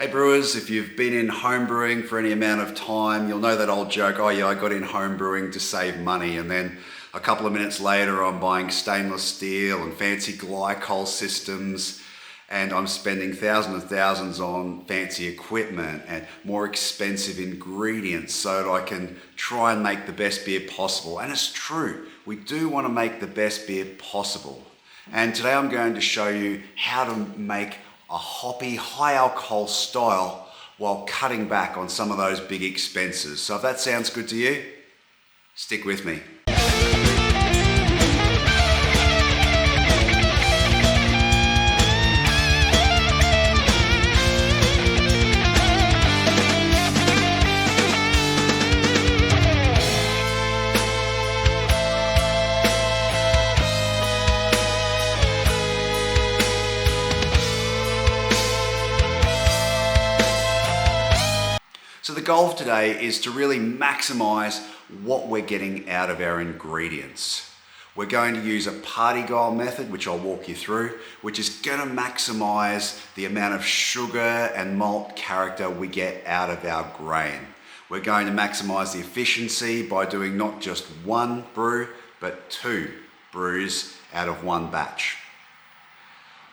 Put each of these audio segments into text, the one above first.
Hey brewers, if you've been in homebrewing for any amount of time, you'll know that old joke, oh yeah, I got in homebrewing to save money, and then a couple of minutes later I'm buying stainless steel and fancy glycol systems, and I'm spending thousands and thousands on fancy equipment and more expensive ingredients so that I can try and make the best beer possible. And it's true, we do want to make the best beer possible. And today I'm going to show you how to make a hoppy, high alcohol style while cutting back on some of those big expenses. So if that sounds good to you, stick with me. So the goal today is to really maximize what we're getting out of our ingredients. We're going to use a party guile method, which I'll walk you through, which is going to maximize the amount of sugar and malt character we get out of our grain. We're going to maximize the efficiency by doing not just one brew, but 2 brews out of one batch.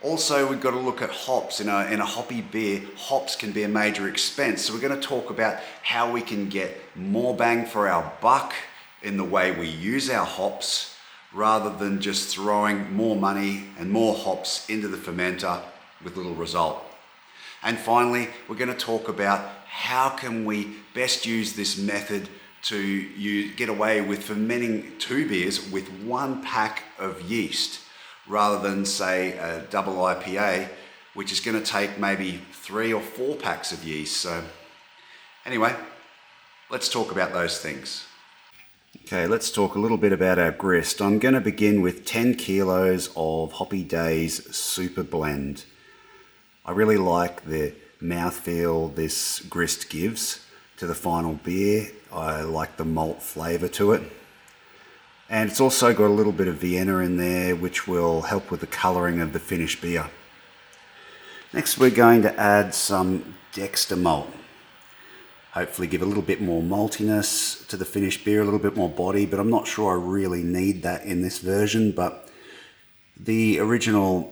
Also, we've got to look at hops. In a hoppy beer, hops can be a major expense. So we're going to talk about how we can get more bang for our buck in the way we use our hops, rather than just throwing more money and more hops into the fermenter with little result. And finally, we're going to talk about how can we best use this method to get away with fermenting 2 beers with 1 pack of yeast, rather than say a double IPA, which is going to take maybe 3 or 4 packs of yeast. So anyway, let's talk about those things. Okay, let's talk a little bit about our grist. I'm going to begin with 10 kilos of Hoppy Days Super Blend. I really like the mouthfeel this grist gives to the final beer. I like the malt flavour to it. And it's also got a little bit of Vienna in there, which will help with the colouring of the finished beer. Next, we're going to add some Dexter malt. Hopefully give a little bit more maltiness to the finished beer, a little bit more body, but I'm not sure I really need that in this version. But the original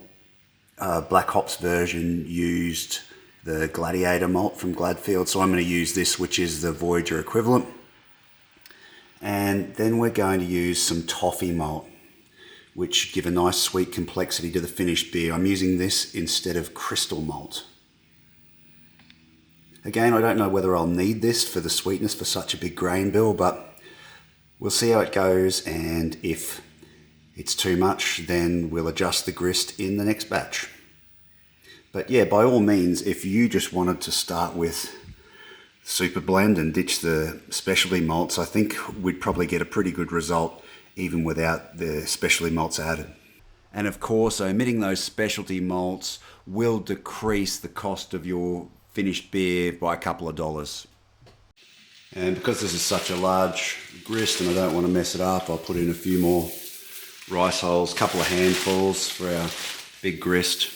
Black Hops version used the Gladiator malt from Gladfield, so I'm going to use this, which is the Voyager equivalent. And then we're going to use some toffee malt, which give a nice sweet complexity to the finished beer. I'm using this instead of crystal malt. Again, I don't know whether I'll need this for the sweetness for such a big grain bill, but we'll see how it goes, and if it's too much, then we'll adjust the grist in the next batch. But yeah, by all means, if you just wanted to start with Super Blend and ditch the specialty malts, I think we'd probably get a pretty good result even without the specialty malts added. And of course, omitting those specialty malts will decrease the cost of your finished beer by a couple of dollars. And because this is such a large grist and I don't want to mess it up, I'll put in a few more rice hulls, a couple of handfuls for our big grist.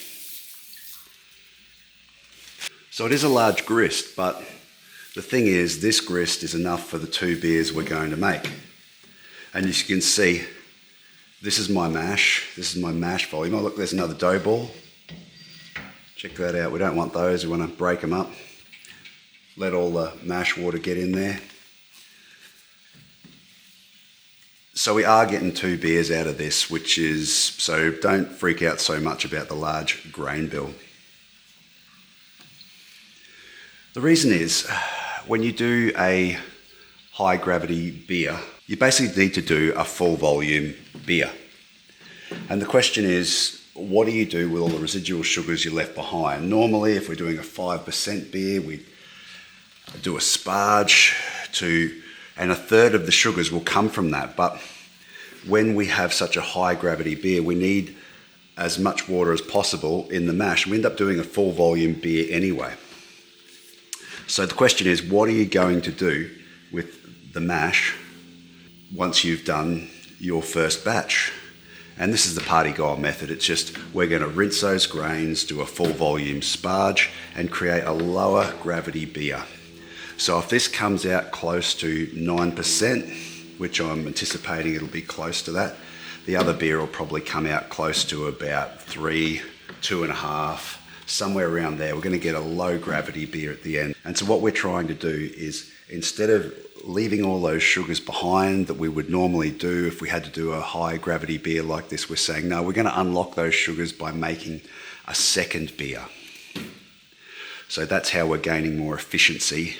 So it is a large grist, but the thing is, this grist is enough for the 2 beers we're going to make. And as you can see, this is my mash. This is my mash volume. Oh look, there's another dough ball. Check that out. We don't want those. We want to break them up. Let all the mash water get in there. So we are getting 2 beers out of this, which is, so don't freak out so much about the large grain bill. The reason is, when you do a high gravity beer, you basically need to do a full volume beer. And the question is, what do you do with all the residual sugars you left behind? Normally, if we're doing a 5% beer, we do a sparge and 1/3 of the sugars will come from that. But when we have such a high gravity beer, we need as much water as possible in the mash. We end up doing a full volume beer anyway. So the question is, what are you going to do with the mash once you've done your first batch? And this is the party guile method. It's just, we're going to rinse those grains, do a full volume sparge, and create a lower gravity beer. So if this comes out close to 9%, which I'm anticipating it'll be close to that, the other beer will probably come out close to about 3, 2.5, somewhere around there. We're going to get a low gravity beer at the end. And so what we're trying to do is, instead of leaving all those sugars behind that we would normally do if we had to do a high gravity beer like this, we're saying, no, we're going to unlock those sugars by making a second beer. So that's how we're gaining more efficiency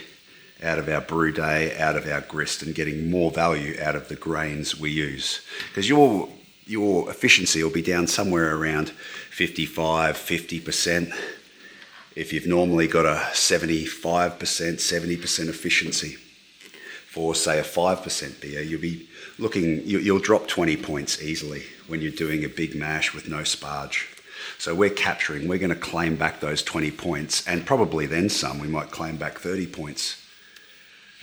out of our brew day, out of our grist, and getting more value out of the grains we use. Because your efficiency will be down somewhere around 55, 50%. If you've normally got a 75%, 70% efficiency for, say, a 5% beer, you'll drop 20 points easily when you're doing a big mash with no sparge. So we're going to claim back those 20 points, and probably then some. We might claim back 30 points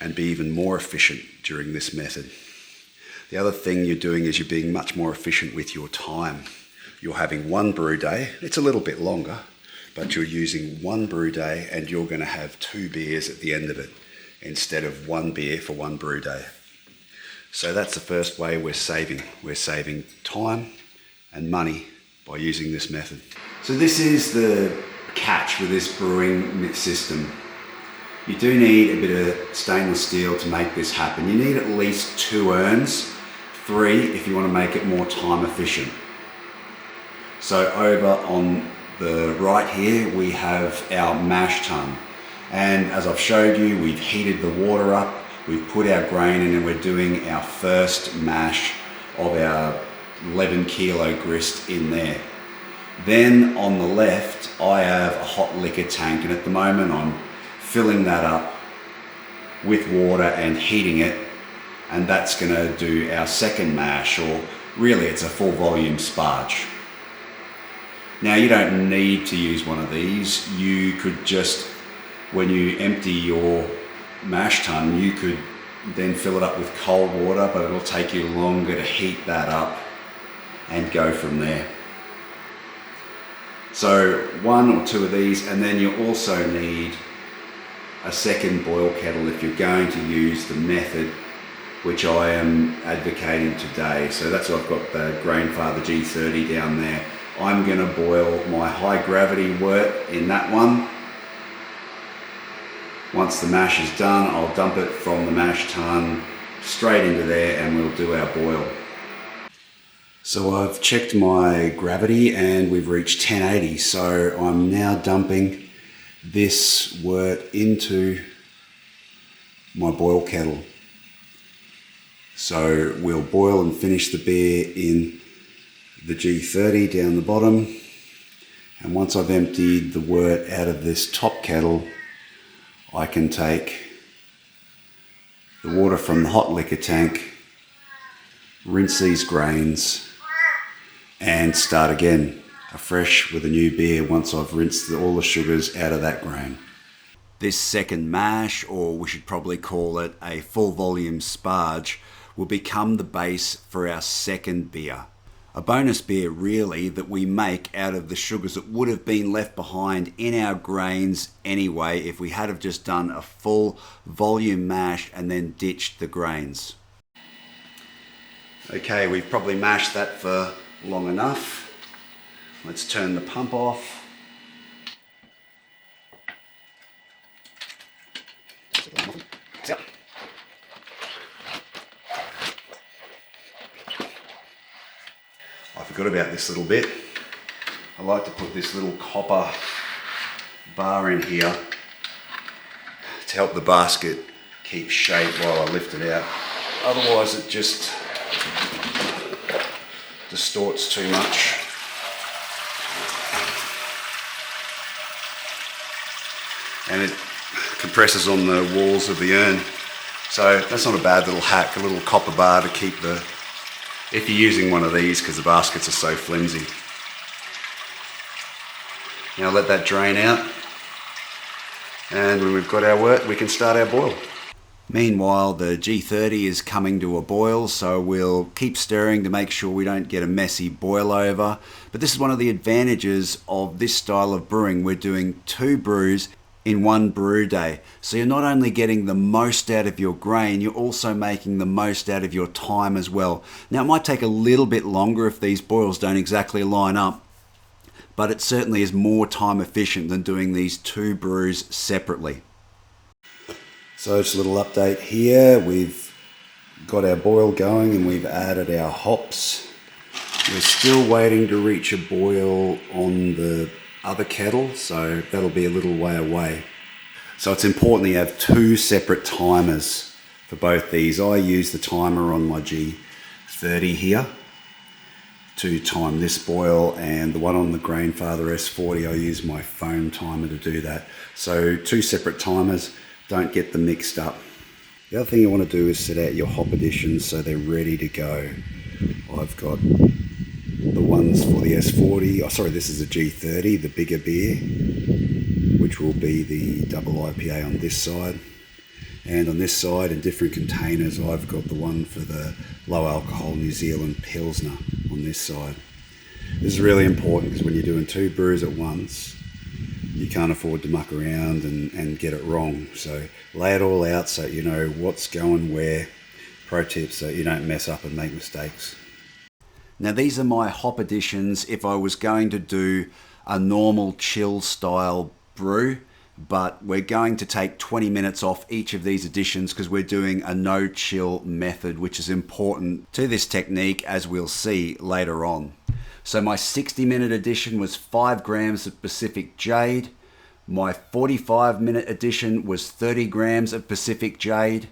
and be even more efficient during this method. The other thing you're doing is you're being much more efficient with your time. You're having one brew day. It's a little bit longer, but you're using one brew day, and you're going to have 2 beers at the end of it instead of 1 beer for 1 brew day. So that's the first way we're saving. We're saving time and money by using this method. So this is the catch with this brewing system. You do need a bit of stainless steel to make this happen. You need at least 2 urns, 3 if you want to make it more time efficient. So over on the right here, we have our mash tun. And as I've showed you, we've heated the water up, we've put our grain in, and we're doing our first mash of our 11 kilo grist in there. Then on the left, I have a hot liquor tank, and at the moment I'm filling that up with water and heating it, and that's going to do our second mash, or really it's a full volume sparge. Now you don't need to use one of these. You could just, when you empty your mash tun, you could then fill it up with cold water, but it'll take you longer to heat that up and go from there. So 1 or 2 of these, and then you also need a second boil kettle if you're going to use the method which I am advocating today. So that's why I've got the Grainfather G30 down there. I'm going to boil my high gravity wort in that one. Once the mash is done, I'll dump it from the mash tun straight into there, and we'll do our boil. So I've checked my gravity and we've reached 1080. So I'm now dumping this wort into my boil kettle. So we'll boil and finish the beer in the G30 down the bottom. And once I've emptied the wort out of this top kettle, I can take the water from the hot liquor tank, rinse these grains, and start again afresh with a new beer once I've rinsed all the sugars out of that grain. This second mash, or we should probably call it a full volume sparge, will become the base for our second beer. A bonus beer really that we make out of the sugars that would have been left behind in our grains anyway if we had have just done a full volume mash and then ditched the grains. Okay, we've probably mashed that for long enough. Let's turn the pump off. I forgot about this little bit. I like to put this little copper bar in here to help the basket keep shape while I lift it out. Otherwise it just distorts too much. And it compresses on the walls of the urn. So that's not a bad little hack, a little copper bar to keep the, if you're using one of these, because the baskets are so flimsy. Now let that drain out, and when we've got our wort, we can start our boil. Meanwhile, the G30 is coming to a boil, so we'll keep stirring to make sure we don't get a messy boil over. But this is one of the advantages of this style of brewing. We're doing 2 brews in 1 brew day. So you're not only getting the most out of your grain, you're also making the most out of your time as well. Now, it might take a little bit longer if these boils don't exactly line up, but it certainly is more time efficient than doing these 2 brews separately. So just a little update here. We've got our boil going and we've added our hops. We're still waiting to reach a boil on the other kettle, so that'll be a little way away. So it's important that you have 2 separate timers for both these. I use the timer on my G30 here to time this boil, and the one on the Grainfather S40, I use my foam timer to do that. So 2 separate timers. Don't get them mixed up. The other thing you want to do is set out your hop additions so they're ready to go. I've got the ones for the S40, this is a G30, the bigger beer, which will be the Double IPA on this side. And on this side, in different containers, I've got the one for the low alcohol New Zealand Pilsner on this side. This is really important because when you're doing 2 brews at once, you can't afford to muck around and get it wrong. So lay it all out so you know what's going where. Pro tips so you don't mess up and make mistakes. Now these are my hop additions if I was going to do a normal chill style brew, but we're going to take 20 minutes off each of these additions because we're doing a no chill method, which is important to this technique, as we'll see later on. So my 60-minute addition was 5 grams of Pacific Jade. My 45-minute addition was 30 grams of Pacific Jade.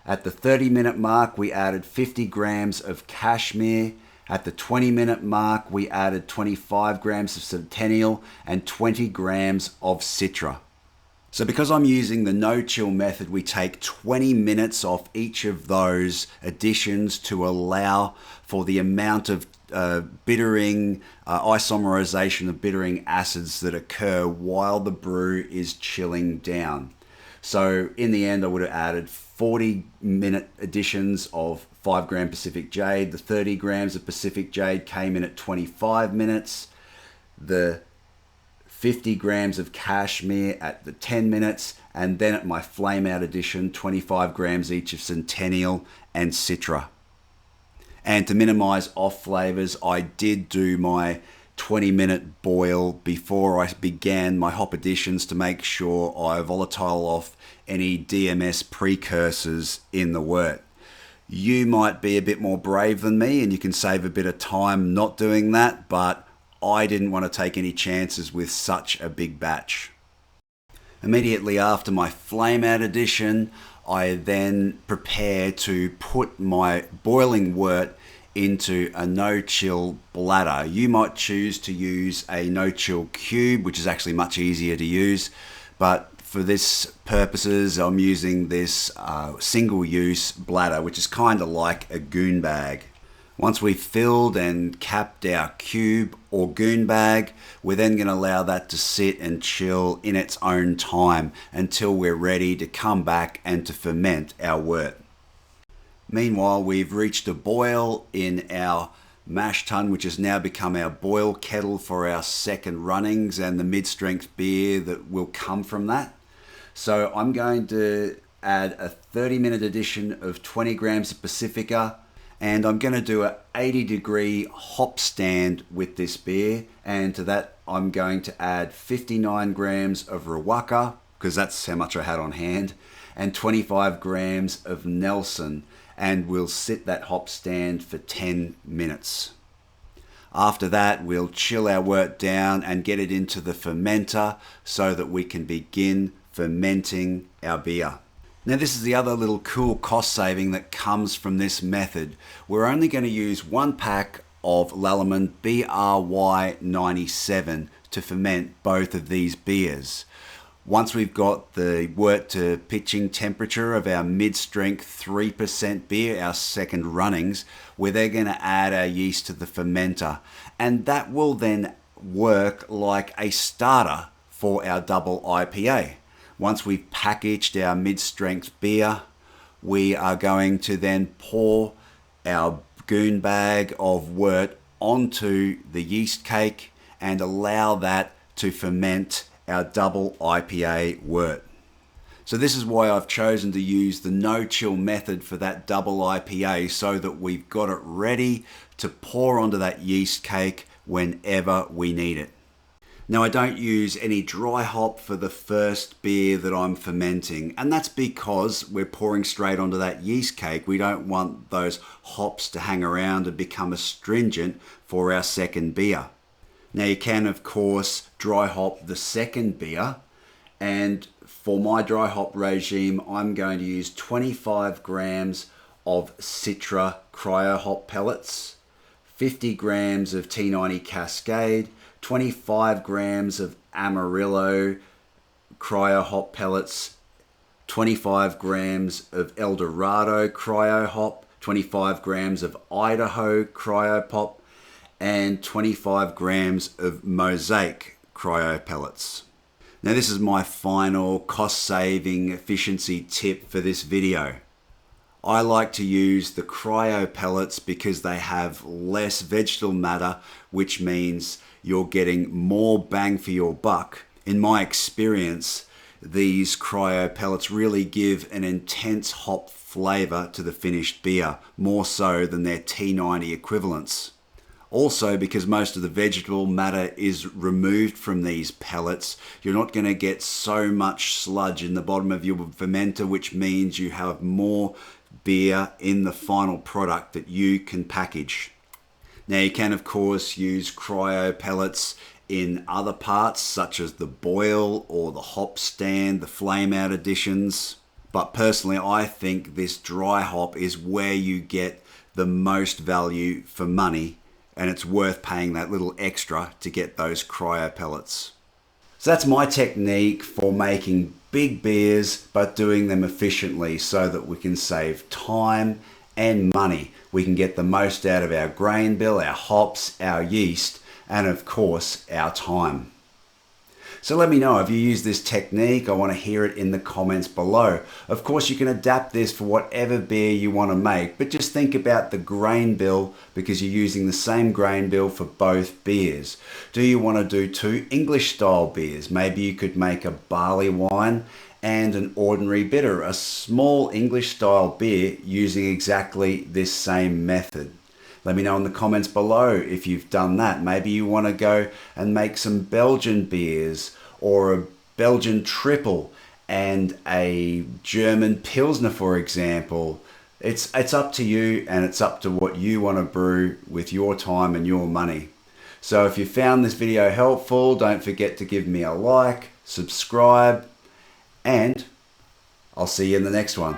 At the 30-minute mark, we added 50 grams of Cashmere. At the 20-minute mark, we added 25 grams of Centennial and 20 grams of Citra. So because I'm using the no chill method, we take 20 minutes off each of those additions to allow for the amount of bittering, isomerization of bittering acids that occur while the brew is chilling down. So in the end, I would have added 40-minute additions of 5 gram Pacific Jade. The 30 grams of Pacific Jade came in at 25 minutes. The 50 grams of Cashmere at the 10 minutes, and then at my flame out addition, 25 grams each of Centennial and Citra. And to minimize off flavors, I did do my 20-minute boil before I began my hop additions to make sure I volatile off any DMS precursors in the wort. You might be a bit more brave than me and you can save a bit of time not doing that, but I didn't want to take any chances with such a big batch. Immediately after my flame out addition, I then prepare to put my boiling wort into a no-chill bladder. You might choose to use a no-chill cube, which is actually much easier to use, but for this purposes, I'm using this single-use bladder, which is kind of like a goon bag. Once we've filled and capped our cube or goon bag, we're then going to allow that to sit and chill in its own time until we're ready to come back and to ferment our wort. Meanwhile, we've reached a boil in our mash tun, which has now become our boil kettle for our second runnings and the mid-strength beer that will come from that. So I'm going to add a 30-minute addition of 20 grams of Pacifica, and I'm going to do a 80-degree hop stand with this beer, and to that I'm going to add 59 grams of Rawaka, because that's how much I had on hand, and 25 grams of Nelson, and we'll sit that hop stand for 10 minutes. After that, we'll chill our wort down and get it into the fermenter so that we can begin fermenting our beer. Now this is the other little cool cost saving that comes from this method. We're only going to use 1 pack of Lallemand BRY97 to ferment both of these beers. Once we've got the wort to pitching temperature of our mid-strength 3% beer, our second runnings, we're then going to add our yeast to the fermenter. And that will then work like a starter for our double IPA. Once we've packaged our mid-strength beer, we are going to then pour our goon bag of wort onto the yeast cake and allow that to ferment our double IPA wort. So this is why I've chosen to use the no-chill method for that double IPA, so that we've got it ready to pour onto that yeast cake whenever we need it. Now, I don't use any dry hop for the first beer that I'm fermenting, and that's because we're pouring straight onto that yeast cake. We don't want those hops to hang around and become astringent for our second beer. Now, you can, of course, dry hop the second beer, and for my dry hop regime, I'm going to use 25 grams of Citra cryo hop pellets, 50 grams of T90 Cascade, 25 grams of Amarillo cryo hop pellets, 25 grams of El Dorado cryo hop, 25 grams of Idaho cryo pop, and 25 grams of Mosaic cryo pellets. Now, this is my final cost-saving efficiency tip for this video. I like to use the cryo pellets because they have less vegetable matter, which means you're getting more bang for your buck. In my experience, these cryo pellets really give an intense hop flavor to the finished beer, more so than their T90 equivalents. Also, because most of the vegetable matter is removed from these pellets, you're not going to get so much sludge in the bottom of your fermenter, which means you have more beer in the final product that you can package. Now, you can, of course, use cryo pellets in other parts, such as the boil or the hop stand, the flame out editions. But personally, I think this dry hop is where you get the most value for money, and it's worth paying that little extra to get those cryo pellets. So that's my technique for making big beers, but doing them efficiently so that we can save time and money. We can get the most out of our grain bill, our hops, our yeast, and of course, our time. So let me know if you use this technique. I want to hear it in the comments below. Of course, you can adapt this for whatever beer you want to make, but just think about the grain bill because you're using the same grain bill for both beers. Do you want to do 2 English style beers? Maybe you could make a barley wine and an ordinary bitter, a small English style beer using exactly this same method. Let me know in the comments below if you've done that. Maybe you want to go and make some Belgian beers or a Belgian triple and a German Pilsner, for example. It's up to you, and it's up to what you want to brew with your time and your money. So if you found this video helpful, don't forget to give me a like, subscribe, and I'll see you in the next one.